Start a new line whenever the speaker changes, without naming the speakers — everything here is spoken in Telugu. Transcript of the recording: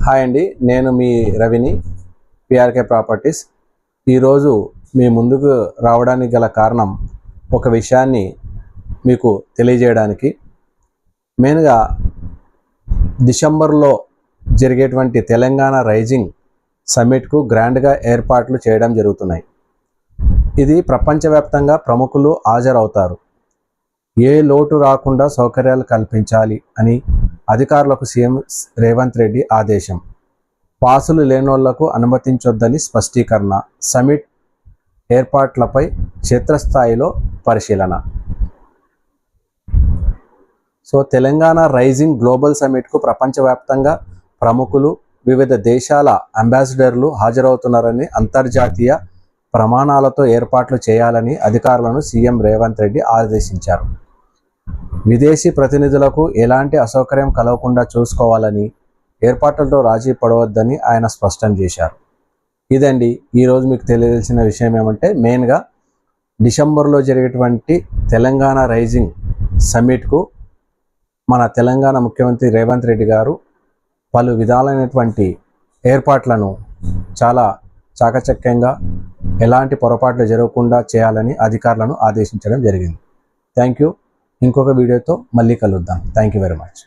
హాయ్ అండి, నేను మీ రవిని, పిఆర్కే ప్రాపర్టీస్. ఈరోజు మీ ముందుకు రావడానికి గల కారణం ఒక విషయాన్ని మీకు తెలియజేయడానికి. మెయిన్గా డిసెంబర్లో జరిగేటువంటి తెలంగాణ రైజింగ్ సమ్మిట్కు గ్రాండ్గా ఏర్పాట్లు చేయడం జరుగుతున్నాయి. ఇది ప్రపంచవ్యాప్తంగా ప్రముఖులు హాజరవుతారు. ఏ లోటు రాకుండా సౌకర్యాలు కల్పించాలి అని అధికారులకు సీఎం రేవంత్ రెడ్డి ఆదేశం. పాసులు లేనోళ్లకు అనుమతించొద్దని స్పష్టీకరణ. సమిట్ ఏర్పాట్లపై క్షేత్రస్థాయిలో పరిశీలన. తెలంగాణ రైజింగ్ గ్లోబల్ సమిట్కు ప్రపంచవ్యాప్తంగా ప్రముఖులు, వివిధ దేశాల అంబాసిడర్లు హాజరవుతున్నారని, అంతర్జాతీయ ప్రమాణాలతో ఏర్పాట్లు చేయాలని అధికారులను సీఎం రేవంత్ రెడ్డి ఆదేశించారు. విదేశీ ప్రతినిధులకు ఎలాంటి అసౌకర్యం కలగకుండా చూసుకోవాలని, ఏర్పాట్లతో రాజీ పడవద్దని ఆయన స్పష్టం చేశారు. ఇదండి ఈరోజు మీకు తెలియాల్సిన విషయం. ఏమంటే మెయిన్గా డిసెంబర్లో జరిగేటువంటి తెలంగాణ రైజింగ్ సమ్మిట్కు మన తెలంగాణ ముఖ్యమంత్రి రేవంత్ రెడ్డి గారు పలు విధాలైనటువంటి ఏర్పాట్లను చాలా చాకచక్యంగా, ఎలాంటి పొరపాట్లు జరగకుండా చేయాలని అధికారులను ఆదేశించడం జరిగింది. Thank you. ఇంకొక వీడియోతో మళ్ళీ కలుద్దాం. Thank you very much.